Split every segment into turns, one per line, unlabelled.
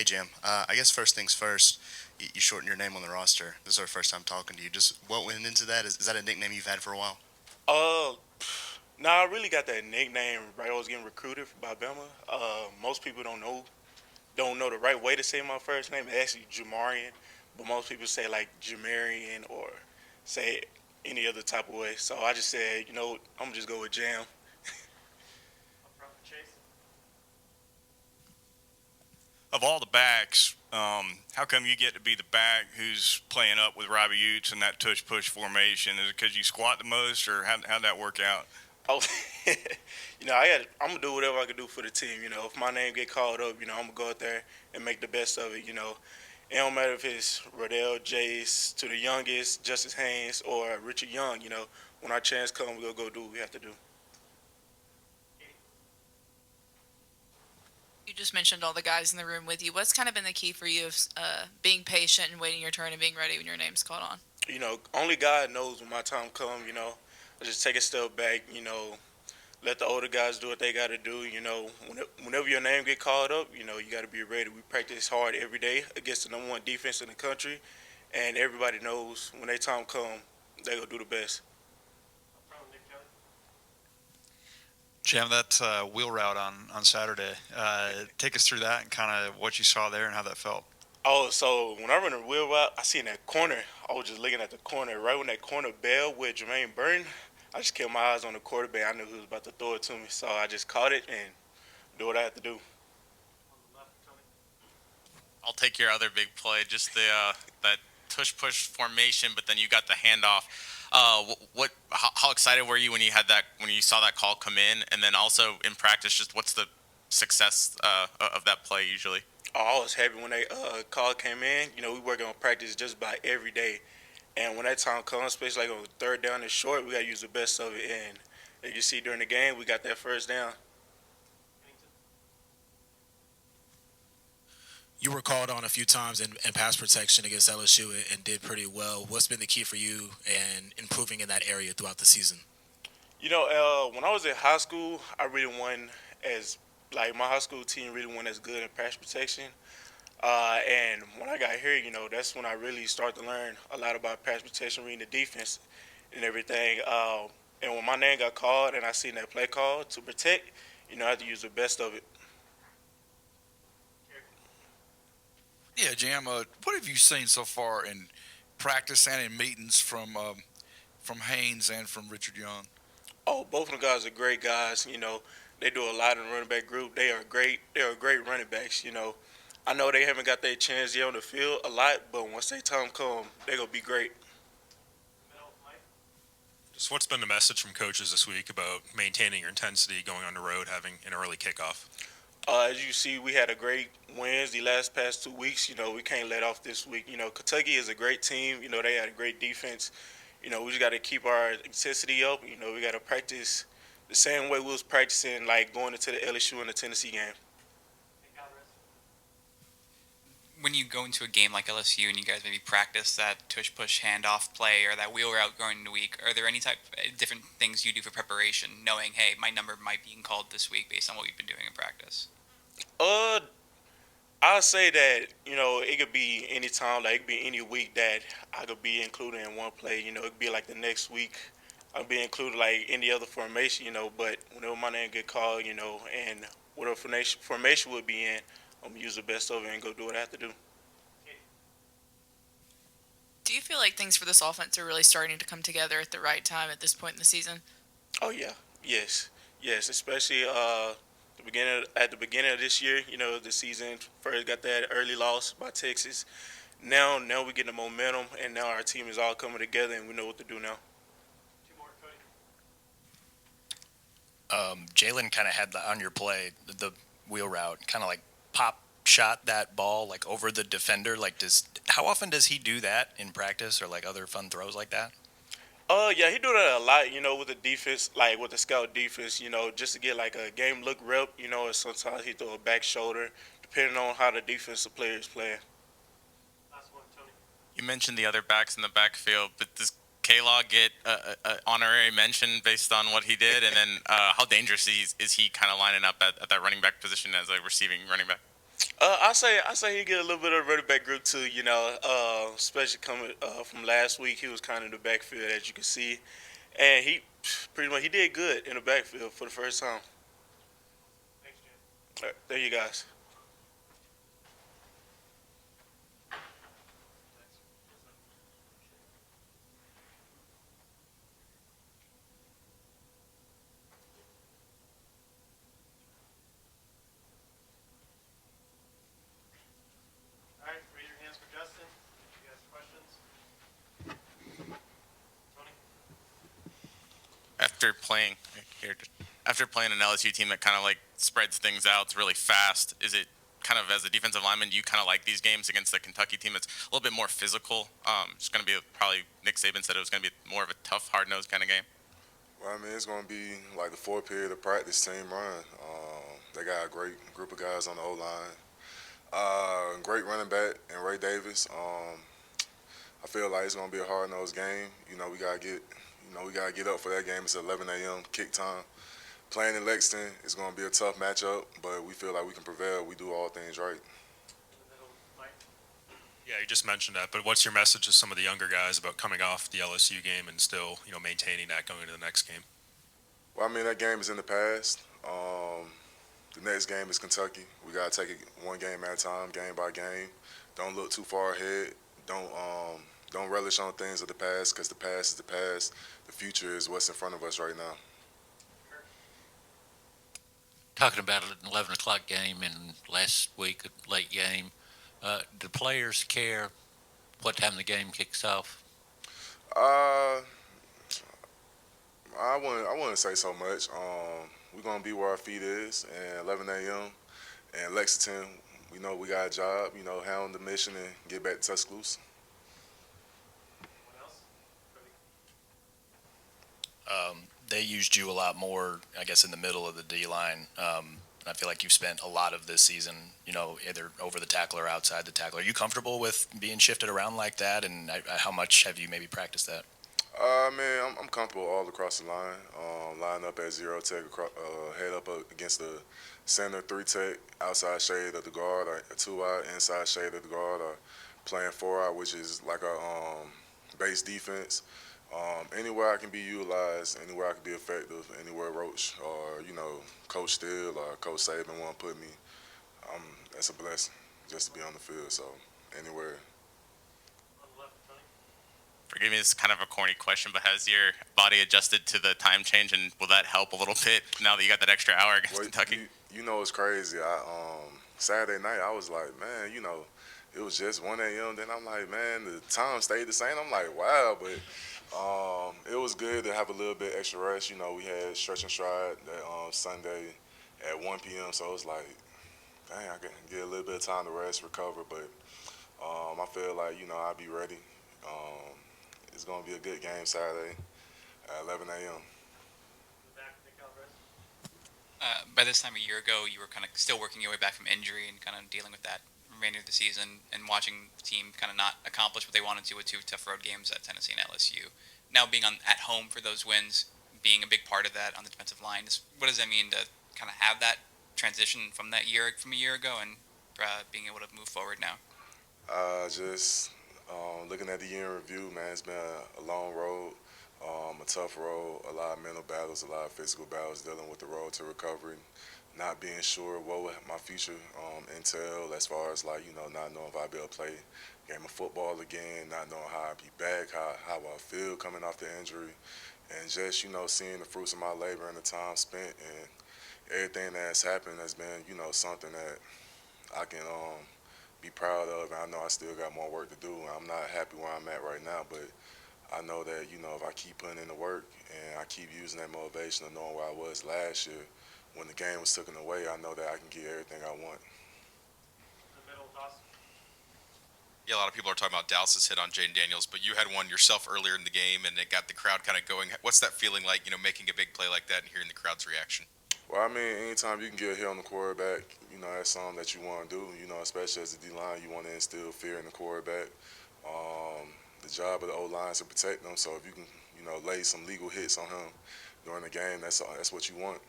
Hey, Jam. I guess first things first, you shortened your name on the roster. This is our first time talking to you. Just what went into that? Is that a nickname you've had for a while?
Uh, I really got that nickname right. I was getting recruited by Bama. Most people don't know the right way to say my first name. It's actually Jamarian, but most people say like Jamarian or say it any other type of way. So I just said, I'm gonna just go with Jam.
Of all the backs, how come you get to be the back who's playing up with Robbie Utes in that tush push formation? Is it because you squat the most, or how'd that work out?
Oh, I'm gonna do whatever I can do for the team. If my name get called up, I'm gonna go out there and make the best of it. It don't matter if it's Rodell, Jace, to the youngest, Justice Haynes, or Richard Young. When our chance comes, we'll go do what we have to do.
You just mentioned all the guys in the room with you. What's kind of been the key for you of being patient and waiting your turn and being ready when your name's called on?
Only God knows when my time comes. I just take a step back. Let the older guys do what they got to do. Whenever your name get called up, you got to be ready. We practice hard every day against the number one defense in the country, and everybody knows when their time come, they gonna do the best.
Jam, that wheel route on Saturday. Take us through that and kind of what you saw there and how that felt.
Oh, so when I run the wheel route, I seen that corner. I was just looking at the corner. Right when that corner bell with Jermaine Burton, I just kept my eyes on the quarterback. I knew he was about to throw it to me, so I just caught it and do what I had to do.
I'll take your other big play, just the that tush push formation, but then you got the handoff. How excited were you when you saw that call come in, and then also in practice, just what's the success of that play usually?
Oh, I was happy when that call came in. We working on practice just about every day, and when that time comes, especially like on third down and short, we got to use the best of it. And as you see during the game, we got that first down.
You were called on a few times in pass protection against LSU and did pretty well. What's been the key for you and improving in that area throughout the season?
When I was in high school, I really won as like my high school team really won as good in pass protection. And when I got here, that's when I really started to learn a lot about pass protection, reading the defense and everything. And when my name got called and I seen that play call to protect, I had to use the best of it.
Yeah, Jam. What have you seen so far in practice and in meetings from Haynes and from Richard Young?
Oh, both of them guys are great guys. They do a lot in the running back group. They are great. They are great running backs. I know they haven't got their chance yet on the field a lot, but once their time come, they're gonna be great.
Just what's been the message from coaches this week about maintaining your intensity going on the road, having an early kickoff?
As you see, we had a great wins the last past 2 weeks. We can't let off this week. Kentucky is a great team. They had a great defense. We just got to keep our intensity up. We got to practice the same way we was practicing, like going into the LSU and the Tennessee game.
When you go into a game like LSU and you guys maybe practice that tush push handoff play or that wheel route going into week, are there any type different things you do for preparation, knowing, hey, my number might be called this week based on what we've been doing in practice?
Uh, I'll say that it could be any time, like it could be any week that I could be included in one play. It could be like the next week I'll be included like any other formation. But whenever my name get called, and whatever formation would be in, I'm gonna use the best of it and go do what I have to do.
Do you feel like things for this offense are really starting to come together at the right time at this point in the season?
Oh yeah, yes, especially at the beginning of this year. The season first got that early loss by Texas. Now we get the momentum, and now our team is all coming together, and we know what to do now.
Jalen kind of had on your play the wheel route, kind of like pop shot that ball like over the defender. Like, how often does he do that in practice or like other fun throws like that?
Yeah, he do that a lot, with the defense, like with the scout defense, just to get like a game look rep, and sometimes he throw a back shoulder, depending on how the defensive player is playing.
You mentioned the other backs in the backfield, but does K-Law get a honorary mention based on what he did? And then how dangerous is he kind of lining up at that running back position as a receiving running back?
I say he get a little bit of running back grip too. Especially coming from last week, he was kind of in the backfield as you can see, and he pretty much he did good in the backfield for the first time. There you guys.
All right, raise your hands for Justin. You guys have questions? Tony?
After playing here, after playing an LSU team that kind of like spreads things out, it's really fast. Is it kind of as a defensive lineman, do you kind of like these games against the Kentucky team that's a little bit more physical? It's going to be probably Nick Saban said it was going to be more of a tough, hard nosed kind of game.
Well, I mean, it's going to be like the fourth period of practice team run. They got a great group of guys on the O line. Great running back and Ray Davis. I feel like it's gonna be a hard nosed game. We gotta get up for that game. It's 11 a.m. kick time. Playing in Lexington is gonna be a tough matchup, but we feel like we can prevail. We do all things right.
Yeah, you just mentioned that, but what's your message to some of the younger guys about coming off the LSU game and still, maintaining that going into the next game?
Well, I mean, that game is in the past. The next game is Kentucky. We gotta take it one game at a time, game by game. Don't look too far ahead. Don't relish on things of the past because the past is the past. The future is what's in front of us right now.
Talking about an 11 o'clock game and last week, a late game, do players care what time the game kicks off?
Uh, I wouldn't say so much. We're gonna be where our feet is, and 11 a.m. and Lexington. We know we got a job. Handle the mission and get back to Tuscaloosa.
Anyone else?
They used you a lot more, I guess, in the middle of the D line. I feel like you've spent a lot of this season, either over the tackle or outside the tackle. Are you comfortable with being shifted around like that? And how much have you maybe practiced that?
Man, I'm comfortable all across the line. Line up at zero tech, head up against the center, three tech, outside shade of the guard, or a two eye, inside shade of the guard, or playing four eye, which is like a base defense. Anywhere I can be utilized, anywhere I can be effective, anywhere Roach or Coach Steele or Coach Saban want to put me, that's a blessing just to be on the field. So anywhere.
On the left, Tony?
Forgive me, this is kind of a corny question, but has your body adjusted to the time change, and will that help a little bit now that you got that extra hour against Kentucky?
It's crazy. Saturday night I was like, man, it was just 1 a.m. Then I'm like, man, the time stayed the same. I'm like, wow, but it was good to have a little bit extra rest. We had stretch and stride that Sunday at 1 p.m. So it was like, dang, I can get a little bit of time to rest, recover. But I feel like I'll be ready. It's gonna be a good game Saturday at 11 a.m.
By this time a year ago, you were kind of still working your way back from injury and kind of dealing with that remainder of the season and watching the team kind of not accomplish what they wanted to with two tough road games at Tennessee and LSU. Now being at home for those wins, being a big part of that on the defensive line, what does that mean to kind of have that transition from a year ago and being able to move forward now?
Just looking at the year in review, man, it's been a long road, a tough road, a lot of mental battles, a lot of physical battles, dealing with the road to recovery, not being sure what would my future entail as far as not knowing if I'd be able to play game of football again, not knowing how I'd be back, how I feel coming off the injury, and just seeing the fruits of my labor and the time spent and everything that's happened has been something that I can be proud of. And I know I still got more work to do. I'm not happy where I'm at right now, but I know that if I keep putting in the work and I keep using that motivation of knowing where I was last year when the game was taken away, I know that I can get everything I want.
Yeah, a lot of people are talking about Dallas's hit on Jaden Daniels, but you had one yourself earlier in the game, and it got the crowd kind of going. What's that feeling like, making a big play like that and hearing the crowd's reaction?
Well, I mean, anytime you can get a hit on the quarterback, that's something that you want to do. Especially as a D-line, you want to instill fear in the quarterback. The job of the O-line is to protect them, so if you can, lay some legal hits on him during the game, that's what you want.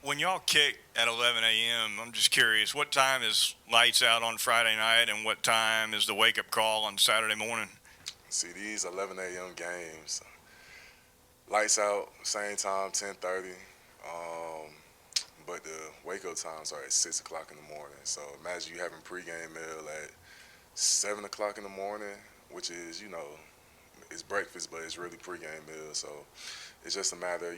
When y'all kick at 11 a.m., I'm just curious, what time is lights out on Friday night and what time is the wake-up call on Saturday morning?
See, these 11 a.m. games, lights out, same time, 10:30. But the wake-up times are at 6 o'clock in the morning. So imagine you having pregame meal at 7 o'clock in the morning, which is, it's breakfast, but it's really pregame meal. So it's just a matter of,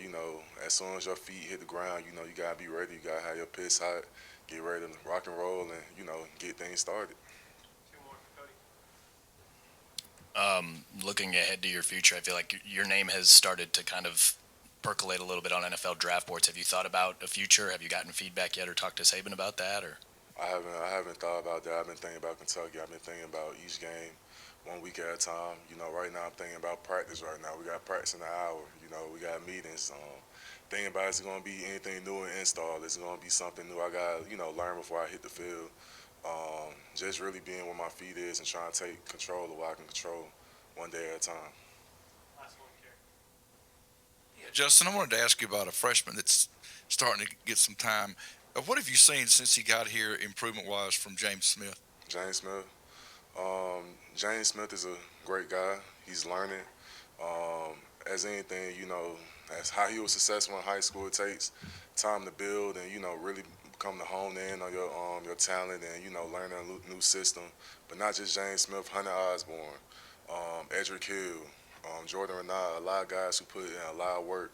as soon as your feet hit the ground, you got to be ready. You got to have your piss hot, get ready to rock and roll, and, get things started.
Two more for Cody.
Looking ahead to your future, I feel like your name has started to kind of percolate a little bit on NFL draft boards. Have you thought about a future? Have you gotten feedback yet or talked to Saban about that? Or
I haven't thought about that. I've been thinking about Kentucky. I've been thinking about each game 1 week at a time. Right now I'm thinking about practice right now. We got practice in an hour. We got meetings. Thinking about is it going to be anything new in install? Is it going to be something new I got to, learn before I hit the field? Just really being where my feet is and trying to take control of what I can control one day at a time.
Last one, Kerry.
Yeah, Justin, I wanted to ask you about a freshman that's starting to get some time. What have you seen since he got here, improvement-wise, from James Smith?
James Smith. James Smith is a great guy. He's learning. As anything, as how he was successful in high school, it takes time to build and, really come to hone in on your talent and, learning a new system. But not just James Smith, Hunter Osborne, Edric Hill, Jordan Renard, a lot of guys who put in a lot of work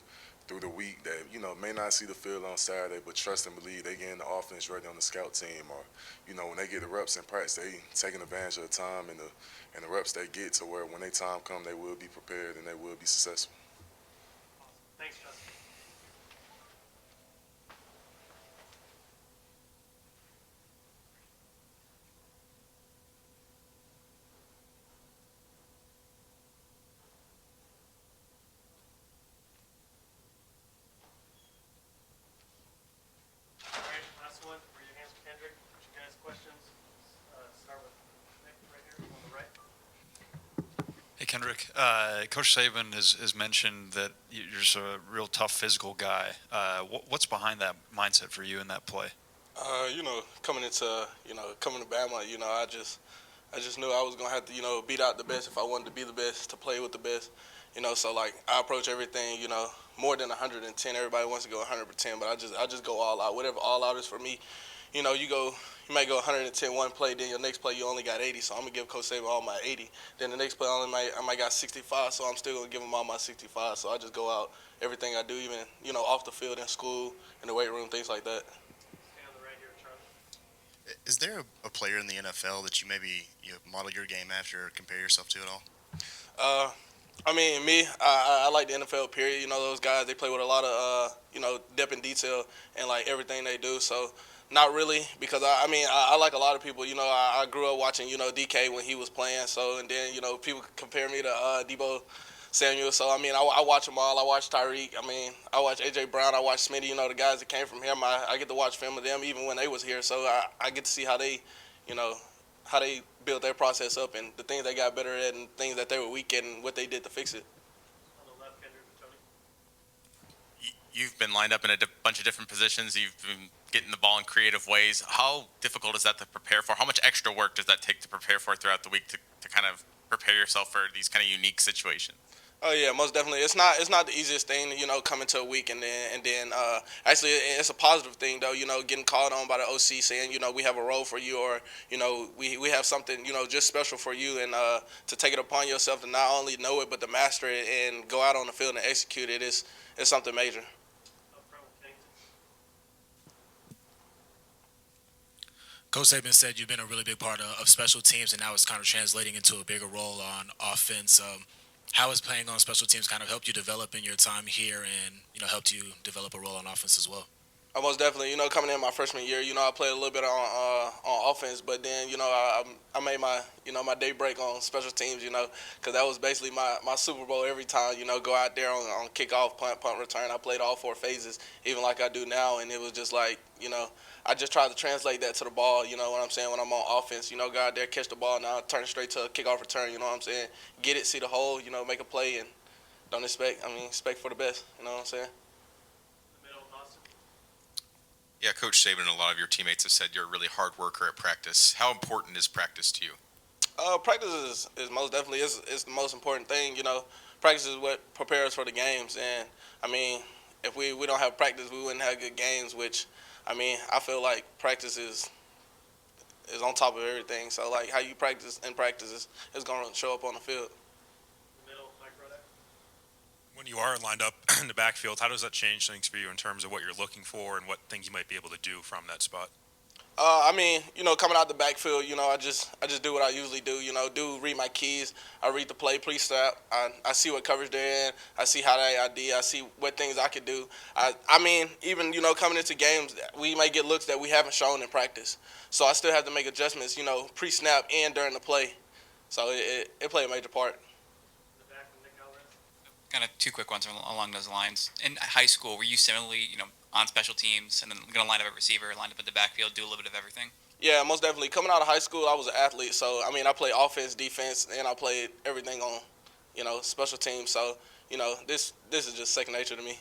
through the week that, may not see the field on Saturday, but trust and believe they get in the offense ready on the scout team or, when they get the reps in practice, they taking advantage of the time and the reps they get to where when their time come, they will be prepared and they will be successful.
Thanks, Justin. All right, last one. Raise your hands for Kendrick. Put your guys' questions. Start with Nick right here on the right.
Hey, Kendrick. Coach Saban has mentioned that you're just a real tough physical guy. What's behind that mindset for you in that play?
Coming to Bama, I just knew I was gonna have to, beat out the best if I wanted to be the best, to play with the best. So like I approach everything, more than 110. Everybody wants to go 100%, but I just go all out. Whatever all out is for me. You might go 110 one play, then your next play you only got 80. So I'm gonna give Coach Saban all my 80. Then the next play I might got 65, so I'm still gonna give him all my 65. So I just go out everything I do, even off the field in school, in the weight room, things like that.
Stay on the right here, Charlie.
Is there a player in the NFL that you maybe model your game after or compare yourself to at all?
Me, I like the NFL period. Those guys, they play with a lot of, depth and detail and, like, everything they do. So, not really, because, I like a lot of people. I grew up watching, DK when he was playing. So, and then, people compare me to Debo Samuel. So, I watch them all. I watch Tyreek. I watch A.J. Brown. I watch Smitty, the guys that came from him. I get to watch film of them even when they was here. So, I get to see how they, how they built their process up and the things they got better at and things that they were weak at and what they did to fix it.
On the left, Kendrick and Tony.
You've been lined up in a bunch of different positions. You've been getting the ball in creative ways. How difficult is that to prepare for? How much extra work does that take to prepare for throughout the week to kind of prepare yourself for these kind of unique situations?
Oh yeah, most definitely. It's not the easiest thing, coming to a week and then actually it's a positive thing though, getting called on by the OC saying, we have a role for you or, we have something, just special for you and to take it upon yourself to not only know it but to master it and go out on the field and execute it is something major.
Up front with Kennington.
Coach Saban said you've been a really big part of special teams, and now it's kind of translating into a bigger role on offense. How has playing on special teams kind of helped you develop in your time here and, helped you develop a role on offense as well?
Most definitely, coming in my freshman year, I played a little bit on offense, but then, I made my, my day break on special teams, because that was basically my Super Bowl every time, go out there on kickoff, punt return. I played all 4 phases, even like I do now, and it was just like, I just tried to translate that to the ball, what I'm saying, when I'm on offense, go out there, catch the ball, now turn it straight to a kickoff return, what I'm saying, get it, see the hole, make a play, and don't expect for the best, what I'm saying.
The middle, Boston.
Yeah, Coach Saban and a lot of your teammates have said you're a really hard worker at practice. How important is practice to you?
Practice is most definitely is the most important thing. Practice is what prepares for the games. And I mean, if we don't have practice, we wouldn't have good games. Which, I mean, I feel like practice is on top of everything. So like how you practice in practice is going to show up on the field.
Middle, Mike Rodak.
When you are lined up in the backfield, how does that change things for you in terms of what you're looking for and what things you might be able to do from that spot?
I mean, coming out the backfield, I just do what I usually do. Read my keys. I read the play pre-snap. I see what coverage they're in. I see how they ID. I see what things I could do. I mean, even coming into games, we may get looks that we haven't shown in practice. So I still have to make adjustments, pre-snap and during the play. So it played a major part.
In the back from Nick Alvarez.
Kind of two quick ones along those lines. In high school, were you similarly, on special teams and then going to line up at receiver, line up at the backfield, do a little bit of everything?
Yeah, most definitely. Coming out of high school, I was an athlete. So, I mean, I played offense, defense, and I played everything on, special teams. So, this is just second nature to me.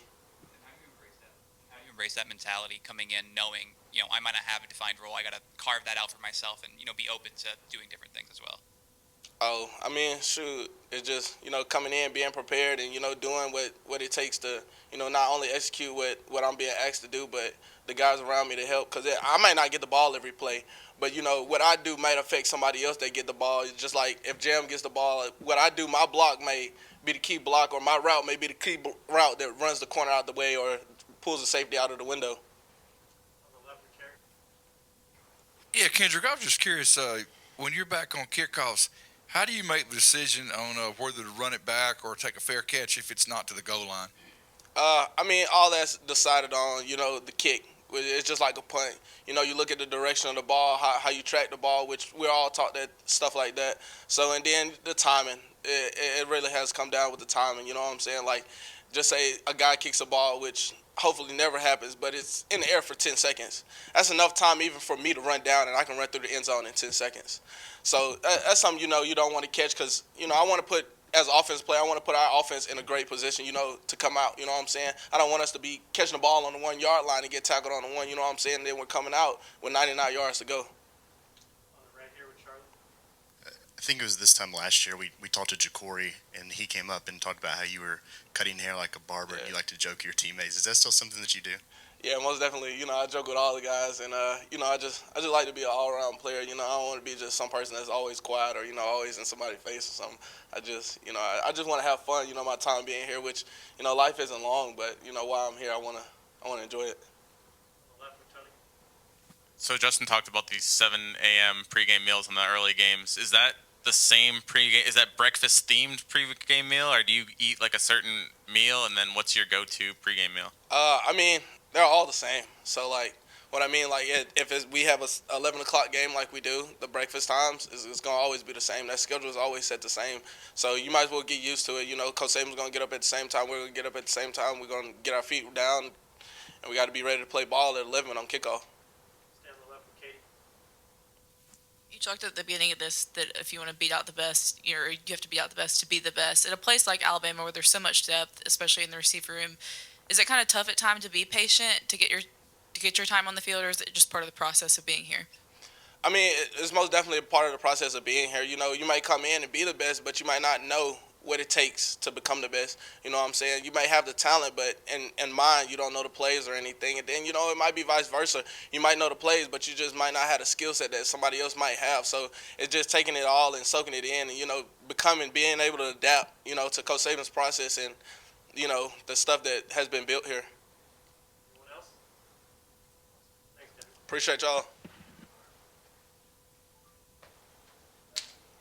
How do you embrace that mentality coming in knowing, I might not have a defined role. I got to carve that out for myself and, be open to doing different things as well.
Oh, I mean, shoot, it's just, coming in, being prepared and, doing what it takes to, not only execute what I'm being asked to do, but the guys around me to help. Because I might not get the ball every play, but, what I do might affect somebody else that get the ball. It's just like if Jam gets the ball, what I do, my block may be the key block, or my route may be the key route that runs the corner out the way or pulls the safety out of the window.
On the left with Kerry.
Yeah, Kendrick, I was just curious, when you're back on kickoffs, how do you make the decision on whether to run it back or take a fair catch if it's not to the goal line?
I mean, all that's decided on, the kick. It's just like a punt. You look at the direction of the ball, how you track the ball, which we're all taught that stuff like that. So, and then the timing. It really has come down with the timing, you know what I'm saying? Like, just say a guy kicks a ball, which hopefully never happens, but it's in the air for 10 seconds. That's enough time even for me to run down, and I can run through the end zone in 10 seconds. So that's something, you don't want to catch because, I want to put, as an offense player, I want to put our offense in a great position, to come out, you know what I'm saying? I don't want us to be catching the ball on the 1 yard line and get tackled on the one, you know what I'm saying? And then we're coming out with 99 yards to go.
On the right here with Charlie.
I think it was this time last year we talked to Ja'Cory, and he came up and talked about how you were cutting hair like a barber and you like to joke to your teammates. Is that still something that you do?
Yeah, most definitely. I joke with all the guys, and I just like to be an all-around player. I don't want to be just some person that's always quiet or always in somebody's face or something. I just want to have fun. My time being here, which life isn't long, but while I'm here, I want to enjoy it.
On the left with Tony.
So Justin talked about these 7 a.m. pregame meals in the early games. Is that the same pregame? Is that breakfast themed pregame meal, or do you eat like a certain meal and then what's your go-to pregame meal?
I mean, they're all the same. So like, what I mean, like if we have a 11 o'clock game like we do, the breakfast times is gonna always be the same. That schedule is always set the same. So you might as well get used to it. Coach Saban's gonna get up at the same time. We're gonna get up at the same time. We're gonna get our feet down, and we got to be ready to play ball at 11 on kickoff.
Stay on the left with Katie.
You talked at the beginning of this that if you want to beat out the best, you have to beat out the best to be the best. At a place like Alabama where there's so much depth, especially in the receiver room, is it kind of tough at times to be patient to get your time on the field, or is it just part of the process of being here?
I mean, it's most definitely a part of the process of being here. You might come in and be the best, but you might not know what it takes to become the best. You know what I'm saying? You might have the talent, but in mind, you don't know the plays or anything. And then, it might be vice versa. You might know the plays, but you just might not have the skill set that somebody else might have. So it's just taking it all and soaking it in and, being able to adapt, to Coach Saban's process and, the stuff that has been built here.
Anyone else? Thanks, Kendrick.
Appreciate y'all.